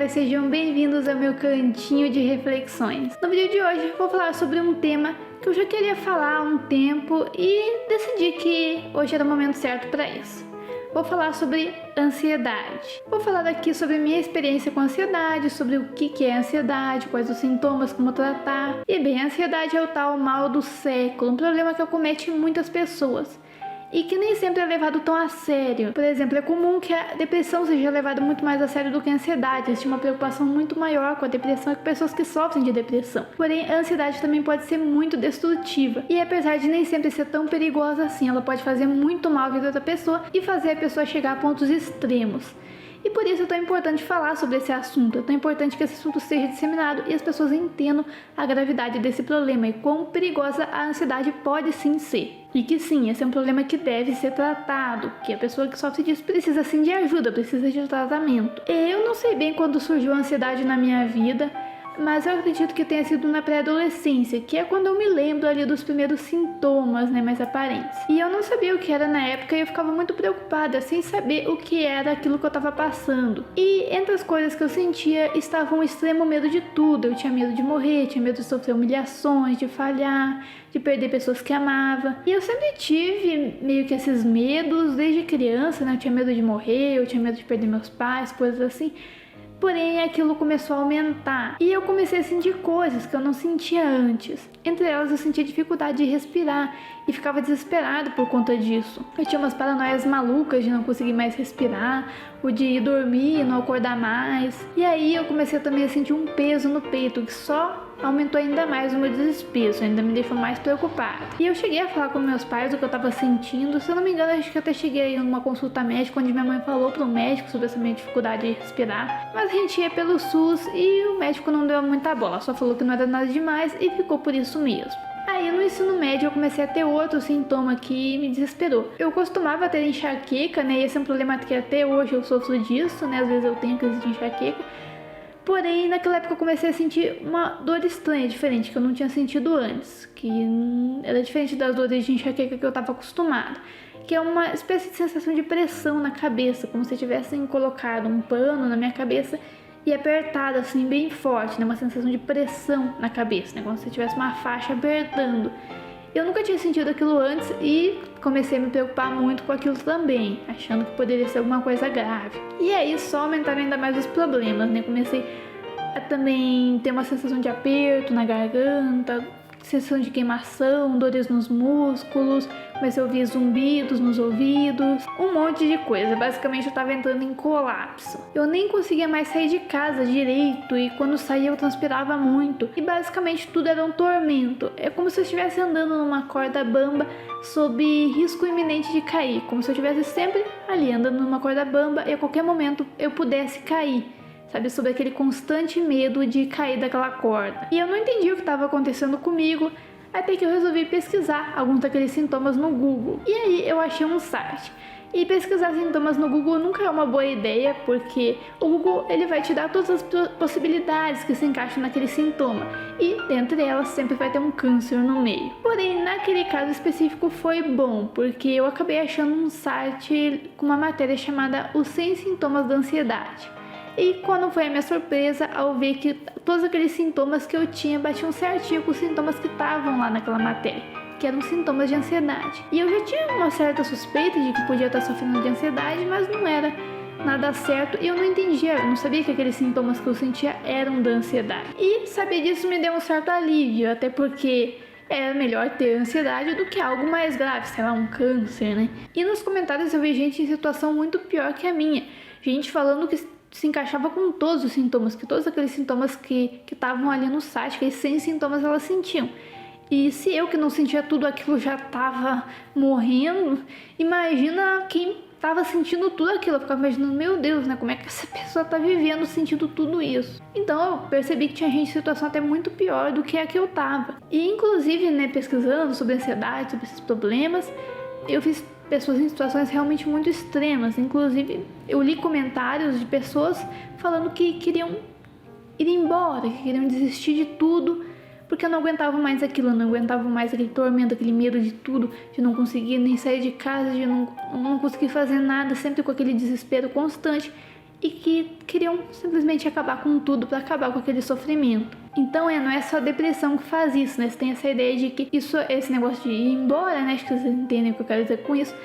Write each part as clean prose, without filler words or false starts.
galera, sejam bem-vindos ao meu cantinho de reflexões. No vídeo de hoje vou falar sobre um tema que eu já queria falar há um tempo e decidi que hoje era o momento certo para isso. Vou falar sobre ansiedade. Vou falar aqui sobre minha experiência com ansiedade, sobre o que é ansiedade, quais os sintomas, como tratar. E bem, a ansiedade é o tal mal do século, um problema que acomete muitas pessoas e que nem sempre é levado tão a sério. Por exemplo, é comum que a depressão seja levada muito mais a sério do que a ansiedade. Existe uma preocupação muito maior com a depressão e com pessoas que sofrem de depressão. Porém, a ansiedade também pode ser muito destrutiva. E apesar de nem sempre ser tão perigosa assim, ela pode fazer muito mal à vida da pessoa e fazer a pessoa chegar a pontos extremos. E por isso é tão importante falar sobre esse assunto, é tão importante que esse assunto seja disseminado e as pessoas entendam a gravidade desse problema e quão perigosa a ansiedade pode sim ser. E que sim, esse é um problema que deve ser tratado, que a pessoa que sofre disso precisa sim de ajuda, precisa de tratamento. Eu não sei bem quando surgiu a ansiedade na minha vida, mas eu acredito que tenha sido na pré-adolescência, que é quando eu me lembro ali dos primeiros sintomas, mais aparentes. E eu não sabia o que era na época e eu ficava muito preocupada, sem saber o que era aquilo que eu estava passando. E entre as coisas que eu sentia, estava um extremo medo de tudo. Eu tinha medo de morrer, tinha medo de sofrer humilhações, de falhar, de perder pessoas que amava. E eu sempre tive meio que esses medos desde criança, Eu tinha medo de morrer, eu tinha medo de perder meus pais, coisas assim. Porém, aquilo começou a aumentar e eu comecei a sentir coisas que eu não sentia antes. Entre elas, eu sentia dificuldade de respirar e ficava desesperado por conta disso. Eu tinha umas paranoias malucas de não conseguir mais respirar, o de ir dormir e não acordar mais. E aí eu comecei também a sentir um peso no peito que só aumentou ainda mais o meu desespero, ainda me deixou mais preocupada. E eu cheguei a falar com meus pais o que eu estava sentindo. Se eu não me engano, acho que eu até cheguei em uma consulta médica onde minha mãe falou pro médico sobre essa minha dificuldade de respirar. Mas a gente ia pelo SUS e o médico não deu muita bola, só falou que não era nada demais e ficou por isso mesmo. Aí no ensino médio eu comecei a ter outro sintoma que me desesperou. Eu costumava ter enxaqueca, E esse é um problema que até hoje eu sofro disso, Às vezes eu tenho crise de enxaqueca. Porém, naquela época eu comecei a sentir uma dor estranha, diferente, que eu não tinha sentido antes. Que era diferente das dores de enxaqueca que eu estava acostumada. Que é uma espécie de sensação de pressão na cabeça, como se tivessem colocado um pano na minha cabeça e apertado assim bem forte, Uma sensação de pressão na cabeça, Como se tivesse uma faixa apertando. Eu nunca tinha sentido aquilo antes e comecei a me preocupar muito com aquilo também, achando que poderia ser alguma coisa grave. E aí só aumentaram ainda mais os problemas, Comecei a também ter uma sensação de aperto na garganta, sensação de queimação, dores nos músculos, comecei a ouvir zumbidos nos ouvidos, um monte de coisa. Basicamente eu estava entrando em colapso. Eu nem conseguia mais sair de casa direito e quando saía eu transpirava muito. E basicamente tudo era um tormento. É como se eu estivesse andando numa corda bamba sob risco iminente de cair. Como se eu estivesse sempre ali andando numa corda bamba e a qualquer momento eu pudesse cair. Sobre aquele constante medo de cair daquela corda. E eu não entendi o que estava acontecendo comigo, até que eu resolvi pesquisar alguns daqueles sintomas no Google. E aí eu achei um site. E pesquisar sintomas no Google nunca é uma boa ideia, porque o Google ele vai te dar todas as possibilidades que se encaixam naquele sintoma. E dentre elas sempre vai ter um câncer no meio. Porém, naquele caso específico foi bom, porque eu acabei achando um site com uma matéria chamada Os 100 Sintomas da Ansiedade. E quando foi a minha surpresa ao ver que todos aqueles sintomas que eu tinha batiam certinho com os sintomas que estavam lá naquela matéria, que eram sintomas de ansiedade. E eu já tinha uma certa suspeita de que podia estar sofrendo de ansiedade, mas não era nada certo e eu não entendia, eu não sabia que aqueles sintomas que eu sentia eram da ansiedade. E saber disso me deu um certo alívio, até porque é melhor ter ansiedade do que algo mais grave, sei lá, um câncer, E nos comentários eu vi gente em situação muito pior que a minha, gente falando que se encaixava com todos os sintomas, que todos aqueles sintomas que estavam ali no site, que 100 sintomas elas sentiam. E se eu que não sentia tudo aquilo já estava morrendo, imagina quem estava sentindo tudo aquilo. Eu ficava imaginando, meu Deus, Como é que essa pessoa está vivendo, sentindo tudo isso? Então eu percebi que tinha gente em situação até muito pior do que a que eu estava. E inclusive, pesquisando sobre ansiedade, sobre esses problemas, eu fiz pessoas em situações realmente muito extremas. Inclusive, eu li comentários de pessoas falando que queriam ir embora, que queriam desistir de tudo, porque eu não aguentava mais aquilo, eu não aguentava mais aquele tormento, aquele medo de tudo, de não conseguir nem sair de casa, de não conseguir fazer nada, sempre com aquele desespero constante, e que queriam simplesmente acabar com tudo para acabar com aquele sofrimento. Então, não é só a depressão que faz isso, né? Você tem essa ideia de que esse negócio de ir embora, né? Acho que vocês entendem o que eu quero dizer com isso.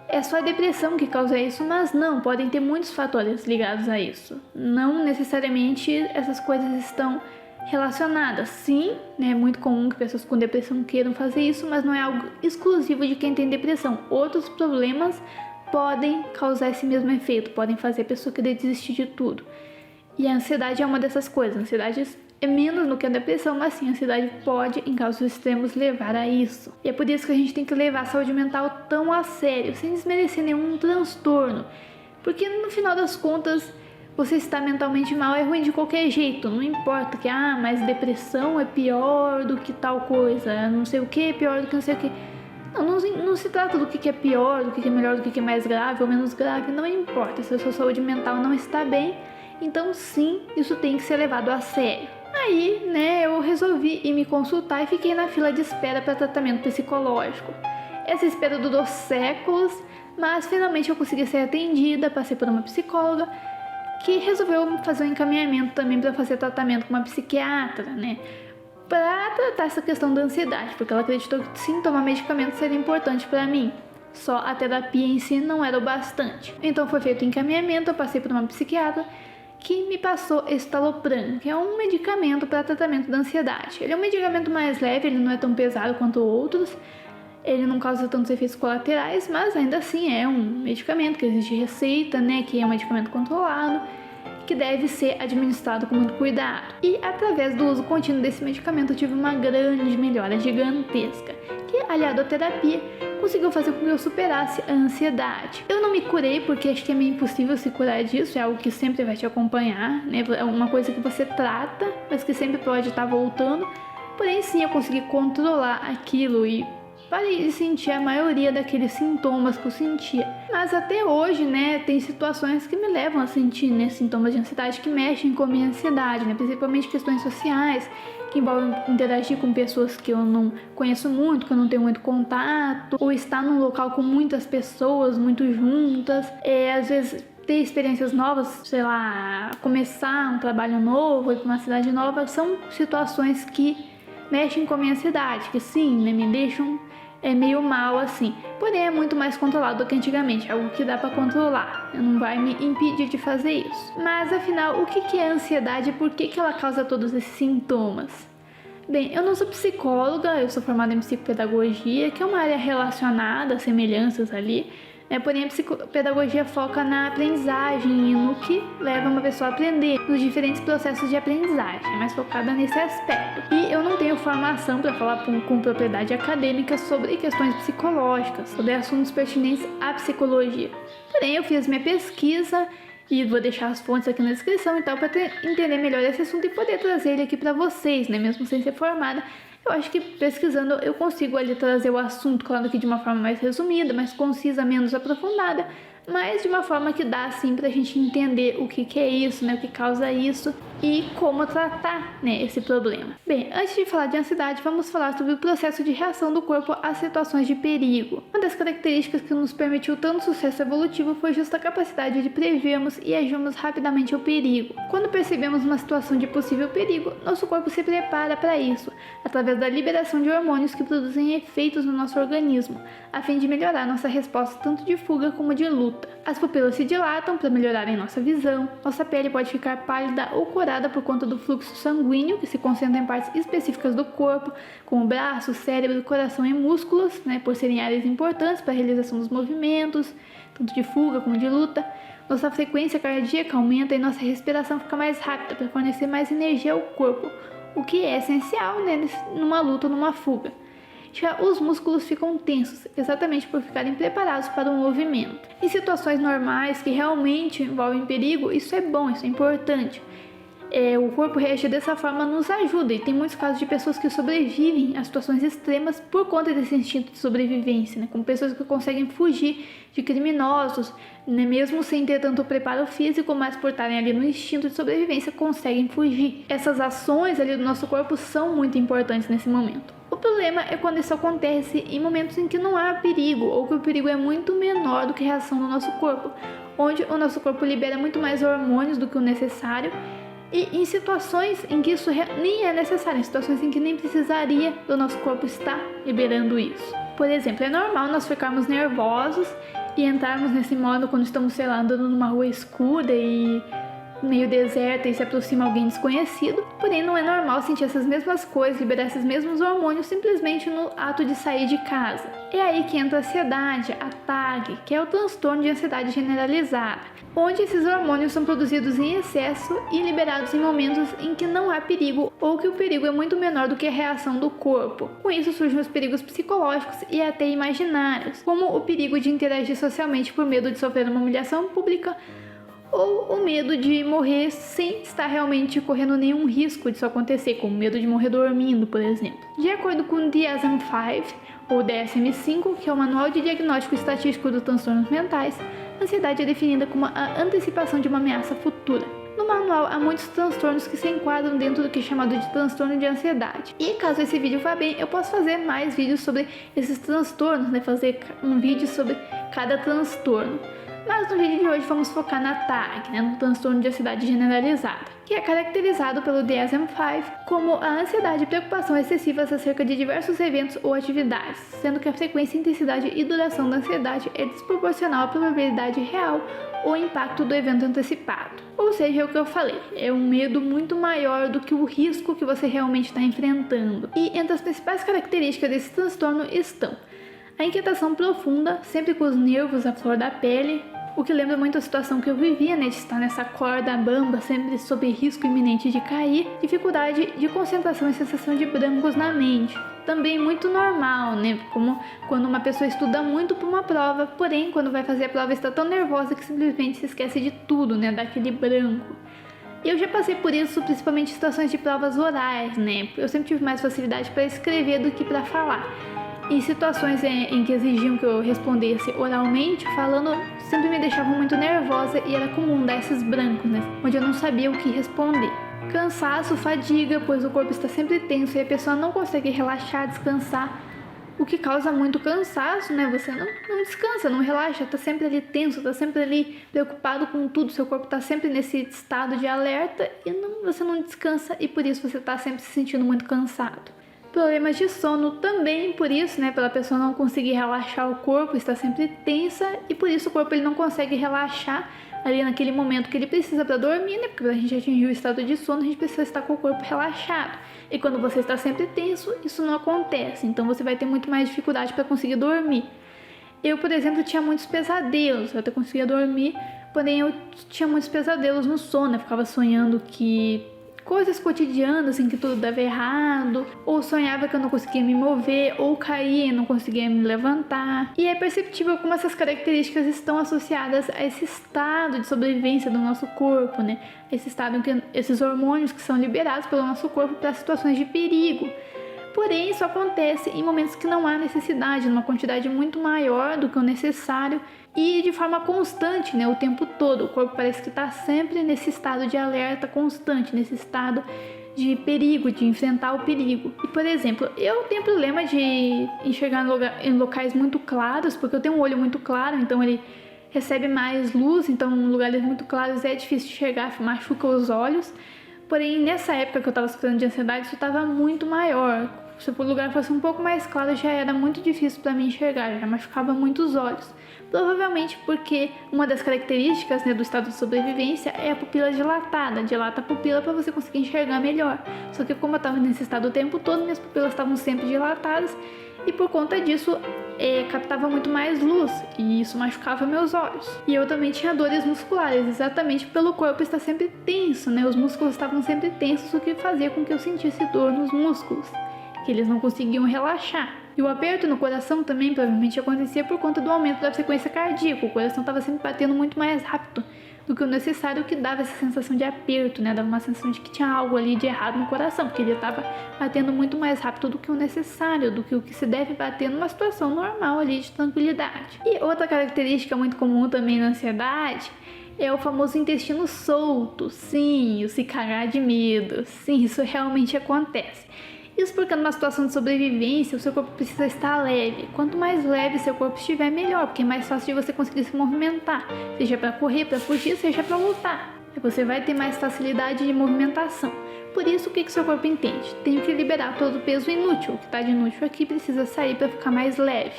É só a depressão que causa isso, mas não, podem ter muitos fatores ligados a isso. Não necessariamente essas coisas estão relacionadas. Sim, né, é muito comum que pessoas com depressão queiram fazer isso, mas não é algo exclusivo de quem tem depressão. Outros problemas podem causar esse mesmo efeito, podem fazer a pessoa querer desistir de tudo. E a ansiedade é uma dessas coisas. A ansiedade é menos do que a depressão, mas sim, a ansiedade pode, em casos extremos, levar a isso. E é por isso que a gente tem que levar a saúde mental tão a sério, sem desmerecer nenhum transtorno. Porque no final das contas, você estar mentalmente mal é ruim de qualquer jeito. Não importa que, mas depressão é pior do que tal coisa, não sei o que é pior do que não sei o que. Não se trata do que é pior, do que é melhor, do que é mais grave ou menos grave. Não importa, se a sua saúde mental não está bem, então sim, isso tem que ser levado a sério. Aí, né, eu resolvi ir me consultar e fiquei na fila de espera para tratamento psicológico. Essa espera durou séculos, mas finalmente eu consegui ser atendida, passei por uma psicóloga que resolveu fazer um encaminhamento também para fazer tratamento com uma psiquiatra, né, para tratar essa questão da ansiedade, porque ela acreditou que sim, tomar medicamento seria importante para mim. Só a terapia em si não era o bastante. Então foi feito o encaminhamento, eu passei por uma psiquiatra que me passou estalopram, que é um medicamento para tratamento da ansiedade. Ele é um medicamento mais leve, ele não é tão pesado quanto outros, ele não causa tantos efeitos colaterais, mas ainda assim é um medicamento que exige receita, né, que é um medicamento controlado, que deve ser administrado com muito cuidado. E através do uso contínuo desse medicamento eu tive uma grande melhora gigantesca, que aliado à terapia conseguiu fazer com que eu superasse a ansiedade. Eu não me curei porque acho que é meio impossível se curar disso, é algo que sempre vai te acompanhar, né? É uma coisa que você trata, mas que sempre pode estar voltando. Porém sim, eu consegui controlar aquilo e parei de sentir a maioria daqueles sintomas que eu sentia. Mas até hoje, né, tem situações que me levam a sentir, né, sintomas de ansiedade que mexem com a minha ansiedade, né, principalmente questões sociais, que envolvem interagir com pessoas que eu não conheço muito, que eu não tenho muito contato, ou estar num local com muitas pessoas, muito juntas, às vezes ter experiências novas, sei lá, começar um trabalho novo, ir para uma cidade nova, são situações que mexem com a minha ansiedade, que sim, né, me deixam meio mal assim, porém é muito mais controlado do que antigamente, é algo que dá pra controlar, não vai me impedir de fazer isso. Mas afinal, o que é a ansiedade e por que ela causa todos esses sintomas? Bem, eu não sou psicóloga, eu sou formada em psicopedagogia, que é uma área relacionada a semelhanças ali, porém a psicopedagogia foca na aprendizagem e no que leva uma pessoa a aprender, nos diferentes processos de aprendizagem, é mais focada nesse aspecto. E eu não tenho formação para falar com propriedade acadêmica sobre questões psicológicas, sobre assuntos pertinentes à psicologia. Porém, eu fiz minha pesquisa e vou deixar as fontes aqui na descrição, então, para entender melhor esse assunto e poder trazer ele aqui para vocês, né, mesmo sem ser formada. Eu acho que pesquisando eu consigo ali trazer o assunto, claro que de uma forma mais resumida, mais concisa, menos aprofundada, mas de uma forma que dá assim pra gente entender o que é isso, né, o que causa isso e como tratar, né, esse problema. Bem, antes de falar de ansiedade, vamos falar sobre o processo de reação do corpo a situações de perigo. Uma das características que nos permitiu tanto sucesso evolutivo foi justa a capacidade de prevermos e agirmos rapidamente ao perigo. Quando percebemos uma situação de possível perigo, nosso corpo se prepara para isso, através da liberação de hormônios que produzem efeitos no nosso organismo, a fim de melhorar nossa resposta tanto de fuga como de luta. As pupilas se dilatam para melhorarem nossa visão, nossa pele pode ficar pálida ou corada por conta do fluxo sanguíneo, que se concentra em partes específicas do corpo, como braço, cérebro, coração e músculos, né, por serem áreas importantes para a realização dos movimentos, tanto de fuga como de luta. Nossa frequência cardíaca aumenta e nossa respiração fica mais rápida para fornecer mais energia ao corpo, o que é essencial, né, numa luta ou numa fuga. Já os músculos ficam tensos, exatamente por ficarem preparados para o movimento. Em situações normais que realmente envolvem perigo, isso é bom, isso é importante. O corpo reagir dessa forma nos ajuda, e tem muitos casos de pessoas que sobrevivem a situações extremas por conta desse instinto de sobrevivência, né? Como pessoas que conseguem fugir de criminosos, né? Mesmo sem ter tanto preparo físico, mas por estarem ali no instinto de sobrevivência, conseguem fugir. Essas ações ali do nosso corpo são muito importantes nesse momento. O problema é quando isso acontece em momentos em que não há perigo ou que o perigo é muito menor do que a reação do nosso corpo, onde o nosso corpo libera muito mais hormônios do que o necessário e em situações em que isso nem é necessário, em situações em que nem precisaria do nosso corpo estar liberando isso. Por exemplo, é normal nós ficarmos nervosos e entrarmos nesse modo quando estamos, sei lá, andando numa rua escura e meio deserta e se aproxima alguém desconhecido, porém não é normal sentir essas mesmas coisas, liberar esses mesmos hormônios simplesmente no ato de sair de casa. É aí que entra a ansiedade, a TAG, que é o transtorno de ansiedade generalizada, onde esses hormônios são produzidos em excesso e liberados em momentos em que não há perigo ou que o perigo é muito menor do que a reação do corpo. Com isso surgem os perigos psicológicos e até imaginários, como o perigo de interagir socialmente por medo de sofrer uma humilhação pública, ou o medo de morrer sem estar realmente correndo nenhum risco disso acontecer, como o medo de morrer dormindo, por exemplo. De acordo com o DSM-5, ou DSM-5, que é o Manual de Diagnóstico Estatístico dos Transtornos Mentais, a ansiedade é definida como a antecipação de uma ameaça futura. No manual, há muitos transtornos que se enquadram dentro do que é chamado de transtorno de ansiedade. E caso esse vídeo vá bem, eu posso fazer mais vídeos sobre esses transtornos, fazer um vídeo sobre cada transtorno. Mas no vídeo de hoje vamos focar na TAG, no transtorno de ansiedade generalizada, que é caracterizado pelo DSM-5 como a ansiedade e preocupação excessivas acerca de diversos eventos ou atividades, sendo que a frequência, intensidade e duração da ansiedade é desproporcional à probabilidade real ou impacto do evento antecipado. Ou seja, é o que eu falei, é um medo muito maior do que o risco que você realmente está enfrentando. E entre as principais características desse transtorno estão a inquietação profunda, sempre com os nervos à flor da pele, o que lembra muito a situação que eu vivia, de estar nessa corda bamba, sempre sob risco iminente de cair, dificuldade de concentração e sensação de brancos na mente. Também muito normal, como quando uma pessoa estuda muito para uma prova, porém quando vai fazer a prova está tão nervosa que simplesmente se esquece de tudo, daquele branco. Eu já passei por isso, principalmente em situações de provas orais, Eu sempre tive mais facilidade para escrever do que para falar. Em situações em que exigiam que eu respondesse oralmente, falando, sempre me deixavam muito nervosa e era comum dar esses brancos, onde eu não sabia o que responder. Cansaço, fadiga, pois o corpo está sempre tenso e a pessoa não consegue relaxar, descansar, o que causa muito cansaço, Você não descansa, não relaxa, está sempre ali tenso, está sempre ali preocupado com tudo, seu corpo está sempre nesse estado de alerta e você não descansa e por isso você está sempre se sentindo muito cansado. Problemas de sono também, por isso, pela pessoa não conseguir relaxar o corpo, está sempre tensa e por isso o corpo ele não consegue relaxar ali naquele momento que ele precisa para dormir, porque a gente atingir o estado de sono, a gente precisa estar com o corpo relaxado. E quando você está sempre tenso, isso não acontece, então você vai ter muito mais dificuldade para conseguir dormir. Eu, por exemplo, tinha muitos pesadelos, eu até conseguia dormir, porém eu tinha muitos pesadelos no sono, eu ficava sonhando que coisas cotidianas em que tudo dava errado, ou sonhava que eu não conseguia me mover, ou caía e não conseguia me levantar. E é perceptível como essas características estão associadas a esse estado de sobrevivência do nosso corpo, Esse estado em que esses hormônios que são liberados pelo nosso corpo para situações de perigo. Porém, isso acontece em momentos que não há necessidade, numa quantidade muito maior do que o necessário e de forma constante, o tempo todo. O corpo parece que está sempre nesse estado de alerta constante, nesse estado de perigo, de enfrentar o perigo. E, por exemplo, eu tenho problema de enxergar em locais muito claros, porque eu tenho um olho muito claro, então ele recebe mais luz, então em lugares muito claros é difícil de enxergar, machuca os olhos. Porém, nessa época que eu estava sofrendo de ansiedade, isso estava muito maior. Se o lugar fosse um pouco mais claro, já era muito difícil para mim enxergar, já machucava muito os olhos. Provavelmente porque uma das características do estado de sobrevivência é a pupila dilatada. Dilata a pupila para você conseguir enxergar melhor. Só que como eu estava nesse estado o tempo todo, minhas pupilas estavam sempre dilatadas e por conta disso captava muito mais luz e isso machucava meus olhos. E eu também tinha dores musculares, exatamente pelo corpo estar sempre tenso, Os músculos estavam sempre tensos, o que fazia com que eu sentisse dor nos músculos, que eles não conseguiam relaxar. E o aperto no coração também provavelmente acontecia por conta do aumento da frequência cardíaca. O coração estava sempre batendo muito mais rápido do que o necessário, o que dava essa sensação de aperto, Dava uma sensação de que tinha algo ali de errado no coração, porque ele estava batendo muito mais rápido do que o necessário, do que o que se deve bater numa situação normal ali de tranquilidade. E outra característica muito comum também na ansiedade é o famoso intestino solto. Sim, o se cagar de medo. Sim, isso realmente acontece. Isso porque numa situação de sobrevivência, o seu corpo precisa estar leve. Quanto mais leve seu corpo estiver, melhor, porque é mais fácil de você conseguir se movimentar, seja para correr, para fugir, seja para lutar. Você vai ter mais facilidade de movimentação. Por isso, o que seu corpo entende? Tenho que liberar todo o peso inútil. O que está de inútil aqui precisa sair para ficar mais leve.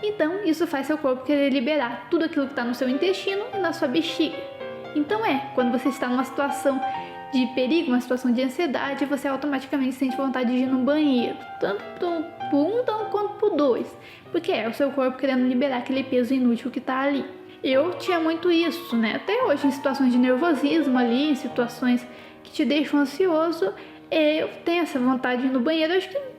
Então, isso faz seu corpo querer liberar tudo aquilo que está no seu intestino e na sua bexiga. Então quando você está numa situação de perigo, uma situação de ansiedade, você automaticamente sente vontade de ir no banheiro, tanto por um quanto por dois, porque é o seu corpo querendo liberar aquele peso inútil que está ali. Eu tinha muito isso, né? Até hoje, em situações de nervosismo ali, em situações que te deixam ansioso, eu tenho essa vontade de ir no banheiro. Eu acho que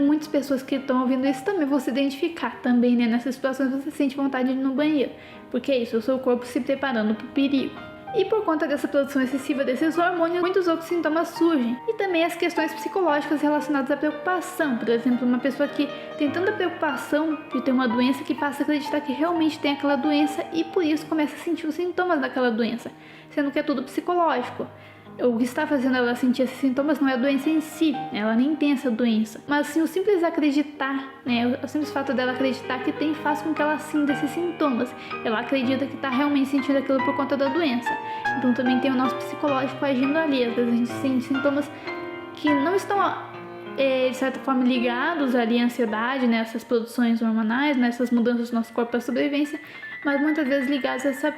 muitas pessoas que estão ouvindo isso também vão se identificar também, né? Nessas situações você sente vontade de ir no banheiro, porque é isso, é o seu corpo se preparando para o perigo. E por conta dessa produção excessiva desses hormônios, muitos outros sintomas surgem. E também as questões psicológicas relacionadas à preocupação. Por exemplo, uma pessoa que tem tanta preocupação de ter uma doença que passa a acreditar que realmente tem aquela doença e por isso começa a sentir os sintomas daquela doença, sendo que é tudo psicológico. O que está fazendo ela sentir esses sintomas não é a doença em si, ela nem tem essa doença. Mas sim, o simples acreditar, né, o simples fato dela acreditar que tem faz com que ela sinta esses sintomas. Ela acredita que está realmente sentindo aquilo por conta da doença. Então também tem o nosso psicológico agindo ali. Às vezes a gente sente sintomas que não estão, de certa forma, ligados ali à ansiedade, né, essas produções hormonais, né, essas mudanças do nosso corpo para sobrevivência, mas muitas vezes ligados a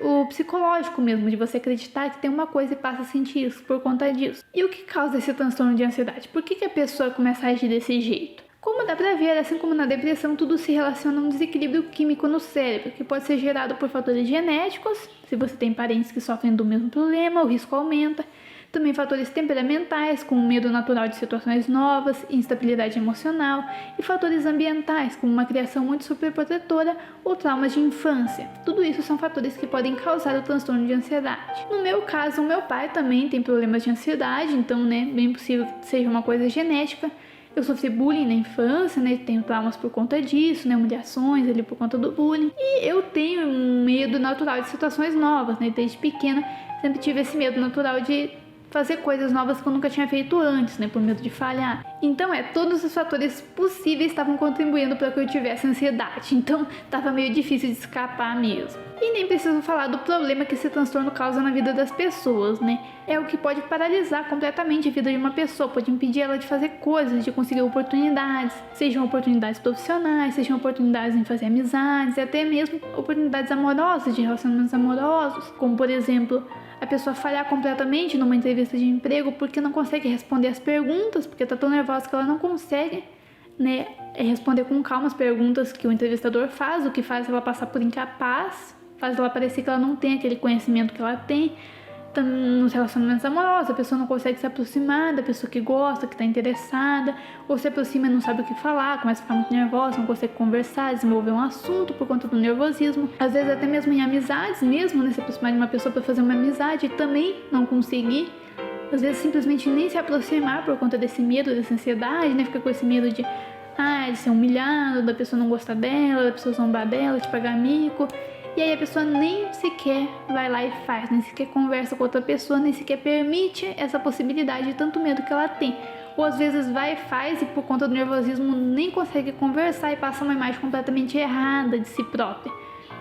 o psicológico mesmo, de você acreditar que tem uma coisa e passa a sentir isso por conta disso. E o que causa esse transtorno de ansiedade? Por que a pessoa começa a agir desse jeito? Como dá pra ver, assim como na depressão, tudo se relaciona a um desequilíbrio químico no cérebro, que pode ser gerado por fatores genéticos, se você tem parentes que sofrem do mesmo problema, o risco aumenta. Também fatores temperamentais, como medo natural de situações novas, instabilidade emocional, e fatores ambientais, como uma criação muito superprotetora ou traumas de infância. Tudo isso são fatores que podem causar o transtorno de ansiedade. No meu caso, o meu pai também tem problemas de ansiedade, então, bem possível que seja uma coisa genética. Eu sofri bullying na infância, tenho traumas por conta disso, humilhações ali por conta do bullying. E eu tenho um medo natural de situações novas, desde pequena sempre tive esse medo natural de fazer coisas novas que eu nunca tinha feito antes, por medo de falhar. Então, todos os fatores possíveis estavam contribuindo para que eu tivesse ansiedade. Então, estava meio difícil de escapar mesmo. E nem preciso falar do problema que esse transtorno causa na vida das pessoas, É o que pode paralisar completamente a vida de uma pessoa, pode impedir ela de fazer coisas, de conseguir oportunidades, sejam oportunidades profissionais, sejam oportunidades em fazer amizades, e até mesmo oportunidades amorosas, de relacionamentos amorosos, como, por exemplo, a pessoa falhar completamente numa entrevista de emprego porque não consegue responder as perguntas, porque está tão nervosa que ela não consegue, responder com calma as perguntas que o entrevistador faz, o que faz ela passar por incapaz, faz ela parecer que ela não tem aquele conhecimento que ela tem. Nos relacionamentos amorosos, a pessoa não consegue se aproximar da pessoa que gosta, que está interessada, ou se aproxima e não sabe o que falar, começa a ficar muito nervosa, não consegue conversar, desenvolver um assunto por conta do nervosismo. Às vezes até mesmo em amizades, se aproximar de uma pessoa para fazer uma amizade e também não conseguir. Às vezes simplesmente nem se aproximar por conta desse medo, dessa ansiedade, fica com esse medo de ser humilhado, da pessoa não gostar dela, da pessoa zombar dela, de pagar mico. E aí a pessoa nem sequer vai lá e faz, nem sequer conversa com outra pessoa, nem sequer permite essa possibilidade de tanto medo que ela tem. Ou às vezes vai e faz e por conta do nervosismo nem consegue conversar e passa uma imagem completamente errada de si própria.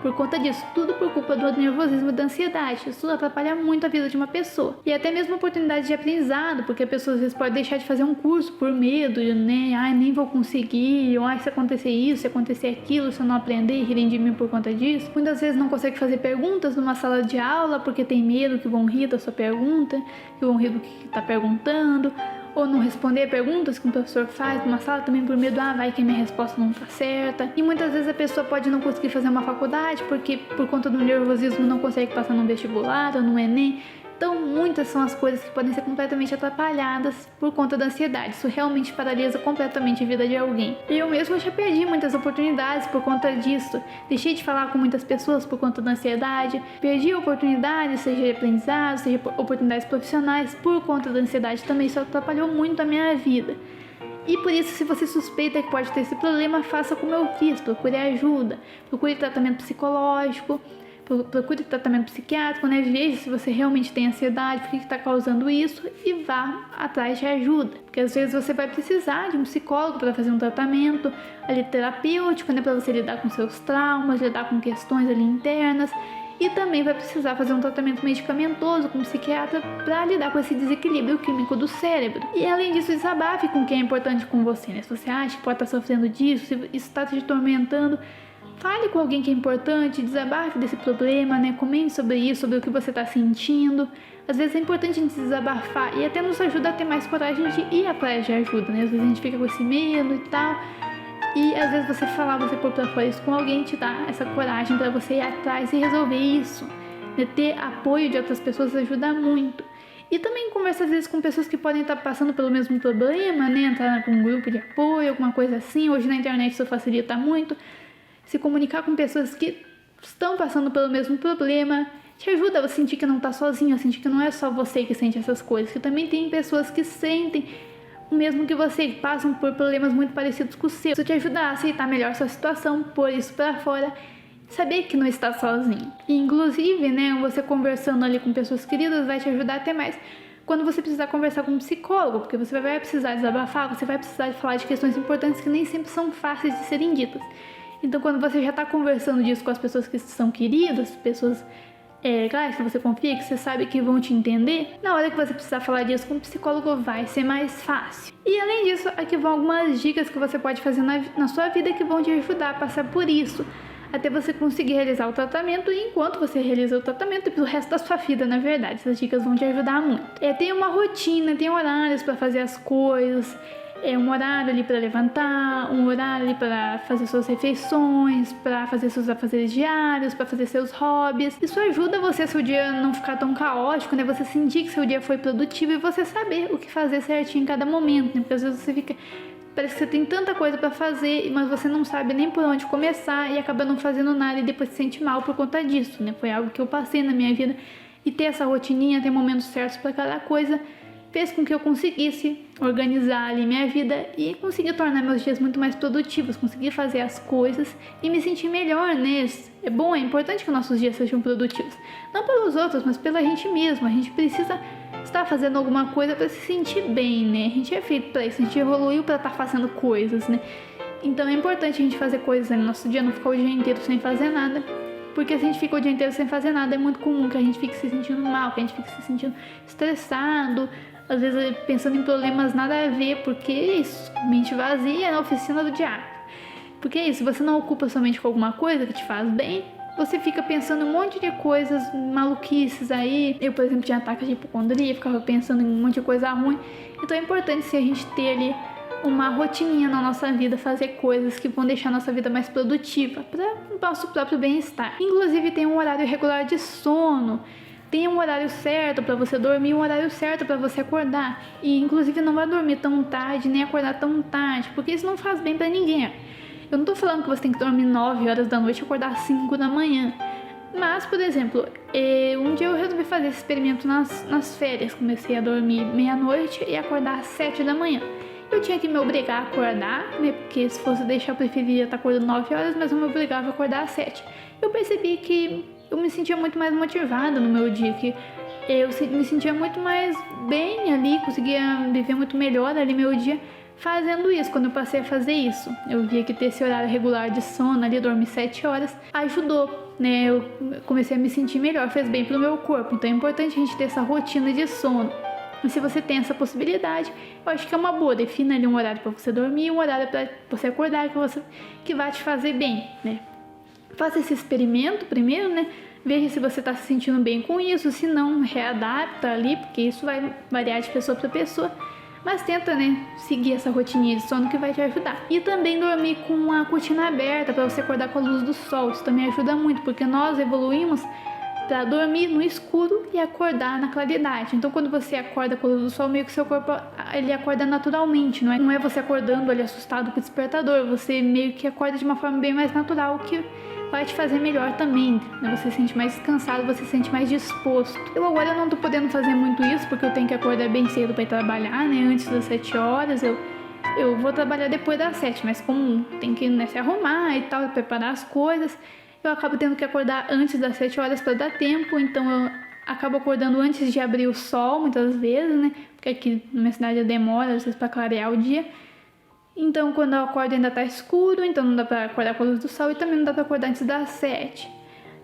Por conta disso, tudo por culpa do nervosismo e da ansiedade. Isso atrapalha muito a vida de uma pessoa. E até mesmo a oportunidade de aprendizado, porque a pessoa às vezes pode deixar de fazer um curso por medo, nem vou conseguir, ou se acontecer isso, se acontecer aquilo, se eu não aprender, rirem de mim por conta disso. Muitas vezes não consegue fazer perguntas numa sala de aula, porque tem medo que vão rir da sua pergunta, que vão rir do que está perguntando, ou não responder perguntas que o professor faz numa sala também por medo, vai que a minha resposta não está certa. E muitas vezes a pessoa pode não conseguir fazer uma faculdade porque por conta do nervosismo não consegue passar num vestibular ou no Enem. Então, muitas são as coisas que podem ser completamente atrapalhadas por conta da ansiedade. Isso realmente paralisa completamente a vida de alguém. E eu mesma já perdi muitas oportunidades por conta disso. Deixei de falar com muitas pessoas por conta da ansiedade. Perdi oportunidades, seja de aprendizado, seja oportunidades profissionais, por conta da ansiedade também. Isso atrapalhou muito a minha vida. E por isso, se você suspeita que pode ter esse problema, faça como eu fiz, procure ajuda, procure tratamento psicológico, procure tratamento psiquiátrico, né? Veja se você realmente tem ansiedade, por que está causando isso e vá atrás de ajuda. Porque às vezes você vai precisar de um psicólogo para fazer um tratamento ali terapêutico, né? Para você lidar com seus traumas, lidar com questões ali internas. E também vai precisar fazer um tratamento medicamentoso com um psiquiatra para lidar com esse desequilíbrio químico do cérebro. E além disso, desabafe com quem é importante com você, né? Se você acha que pode estar sofrendo disso, se isso está te atormentando, fale com alguém que é importante, desabafe desse problema, né? Comente sobre isso, sobre o que você está sentindo. Às vezes é importante a gente desabafar e até nos ajuda a ter mais coragem de ir atrás de ajuda, né? Às vezes a gente fica com esse medo e tal. E às vezes você falar, você pôr pra fora isso com alguém, te dá essa coragem pra você ir atrás e resolver isso. Né? Ter apoio de outras pessoas ajuda muito. E também conversar às vezes com pessoas que podem estar passando pelo mesmo problema, né? Entrar com um grupo de apoio, alguma coisa assim. Hoje na internet isso facilita muito. Se comunicar com pessoas que estão passando pelo mesmo problema te ajuda a sentir que não tá sozinho, a sentir que não é só você que sente essas coisas, que também tem pessoas que sentem o mesmo que você, que passam por problemas muito parecidos com o seu. Isso te ajuda a aceitar melhor sua situação, pôr isso pra fora, saber que não está sozinho. E, inclusive, né, você conversando ali com pessoas queridas vai te ajudar até mais quando você precisar conversar com um psicólogo, porque você vai precisar desabafar, você vai precisar de falar de questões importantes que nem sempre são fáceis de serem ditas. Então, quando você já está conversando disso com as pessoas que são queridas, pessoas claro, que você confia, que você sabe que vão te entender, na hora que você precisar falar disso com um psicólogo vai ser mais fácil. E além disso, aqui vão algumas dicas que você pode fazer na sua vida que vão te ajudar a passar por isso, até você conseguir realizar o tratamento e enquanto você realiza o tratamento e pro resto da sua vida, na verdade, essas dicas vão te ajudar muito. Tem uma rotina, tem horários para fazer as coisas, um horário ali para levantar, um horário ali para fazer suas refeições, para fazer seus afazeres diários, para fazer seus hobbies. Isso ajuda você, seu dia não ficar tão caótico, né? Você sentir que seu dia foi produtivo e você saber o que fazer certinho em cada momento, né? Porque às vezes você fica... Parece que você tem tanta coisa para fazer, mas você não sabe nem por onde começar e acaba não fazendo nada e depois se sente mal por conta disso, né? Foi algo que eu passei na minha vida e ter essa rotininha, ter momentos certos para cada coisa, fez com que eu conseguisse organizar ali minha vida e conseguir tornar meus dias muito mais produtivos, conseguir fazer as coisas e me sentir melhor, né? É importante que nossos dias sejam produtivos. Não pelos outros, mas pela gente mesmo. A gente precisa estar fazendo alguma coisa para se sentir bem, né? A gente é feito para isso, a gente evoluiu para estar fazendo coisas, né? Então é importante a gente fazer coisas no nosso dia, não ficar o dia inteiro sem fazer nada. Porque se a gente fica o dia inteiro sem fazer nada, é muito comum que a gente fique se sentindo mal, que a gente fique se sentindo estressado, às vezes pensando em problemas nada a ver, porque é isso, mente vazia na oficina do diabo. Porque é isso, você não ocupa sua mente com alguma coisa que te faz bem, você fica pensando em um monte de coisas maluquices aí. Eu, por exemplo, tinha ataque de hipocondria, ficava pensando em um monte de coisa ruim. Então é importante se a gente ter ali uma rotininha na nossa vida, fazer coisas que vão deixar a nossa vida mais produtiva para o nosso próprio bem-estar. Inclusive tem um horário regular de sono, tem um horário certo para você dormir, um horário certo para você acordar. E inclusive não vai dormir tão tarde, nem acordar tão tarde, porque isso não faz bem para ninguém. Eu não tô falando que você tem que dormir 9 horas da noite e acordar 5 da manhã. Mas, por exemplo, um dia eu resolvi fazer esse experimento nas férias. Comecei a dormir meia-noite e acordar às 7 da manhã. Eu tinha que me obrigar a acordar, né? Porque se fosse deixar, eu preferia estar acordando 9 horas, mas eu me obrigava a acordar às 7. Eu percebi que eu me sentia muito mais motivada no meu dia, que eu me sentia muito mais bem ali, conseguia viver muito melhor ali meu dia fazendo isso. Quando eu passei a fazer isso, eu via que ter esse horário regular de sono ali, dormir 7 horas, ajudou, né? Eu comecei a me sentir melhor, fez bem pro meu corpo. Então é importante a gente ter essa rotina de sono. E se você tem essa possibilidade, eu acho que é uma boa. Defina ali um horário para você dormir e um horário para você acordar que vai te fazer bem, né? Faça esse experimento primeiro, né? Veja se você está se sentindo bem com isso, se não, readapta ali, porque isso vai variar de pessoa para pessoa. Mas tenta, né, seguir essa rotininha de sono que vai te ajudar. E também dormir com a cortina aberta para você acordar com a luz do sol. Isso também ajuda muito, porque nós evoluímos para dormir no escuro e acordar na claridade. Então, quando você acorda com a luz do sol, meio que seu corpo ele acorda naturalmente, não é você acordando ali assustado com o despertador. Você meio que acorda de uma forma bem mais natural, que vai te fazer melhor também, né? Você se sente mais descansado, você se sente mais disposto. Eu agora não tô podendo fazer muito isso, porque eu tenho que acordar bem cedo para ir trabalhar, né? Antes das 7 horas, eu vou trabalhar depois das 7, mas como tem que, né, se arrumar e tal, preparar as coisas, eu acabo tendo que acordar antes das 7 horas para dar tempo, então eu acabo acordando antes de abrir o sol, muitas vezes, né? Porque aqui na minha cidade demora, às vezes, para clarear o dia. Então, quando eu acordo ainda tá escuro, então não dá para acordar com a luz do sol e também não dá para acordar antes das 7,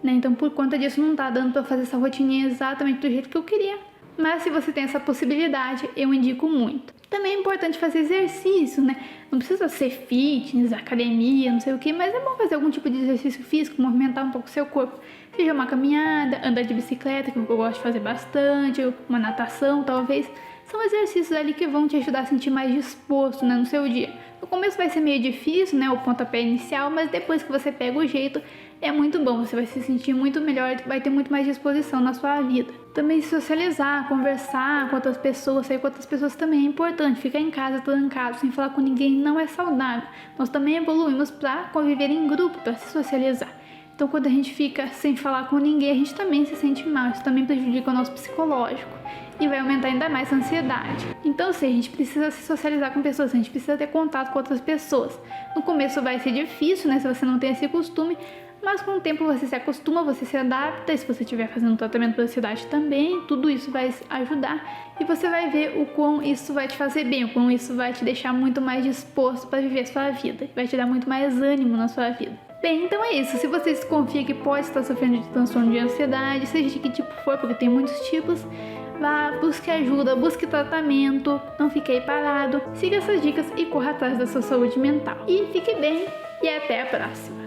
né? Então, por conta disso, não tá dando para fazer essa rotininha exatamente do jeito que eu queria. Mas se você tem essa possibilidade, eu indico muito. Também é importante fazer exercício, né? Não precisa ser fitness, academia, não sei o que, mas é bom fazer algum tipo de exercício físico, movimentar um pouco o seu corpo. Seja uma caminhada, andar de bicicleta, que eu gosto de fazer bastante, uma natação, talvez. São exercícios ali que vão te ajudar a sentir mais disposto, né, no seu dia. No começo vai ser meio difícil, né, o pontapé inicial, mas depois que você pega o jeito, é muito bom. Você vai se sentir muito melhor, vai ter muito mais disposição na sua vida. Também socializar, conversar com outras pessoas, sair com outras pessoas também é importante. Ficar em casa, trancado, sem falar com ninguém não é saudável. Nós também evoluímos para conviver em grupo, para se socializar. Então, quando a gente fica sem falar com ninguém, a gente também se sente mal. Isso também prejudica o nosso psicológico e vai aumentar ainda mais a ansiedade. Então, sim, a gente precisa se socializar com pessoas, a gente precisa ter contato com outras pessoas. No começo vai ser difícil, né, se você não tem esse costume, mas com o tempo você se acostuma, você se adapta, e se você estiver fazendo tratamento para ansiedade também, tudo isso vai ajudar e você vai ver o quão isso vai te fazer bem, o quão isso vai te deixar muito mais disposto para viver a sua vida, vai te dar muito mais ânimo na sua vida. Bem, então é isso. Se você desconfia que pode estar sofrendo de transtorno de ansiedade, seja de que tipo for, porque tem muitos tipos, vá, busque ajuda, busque tratamento, não fique aí parado, siga essas dicas e corra atrás da sua saúde mental. E fique bem e até a próxima!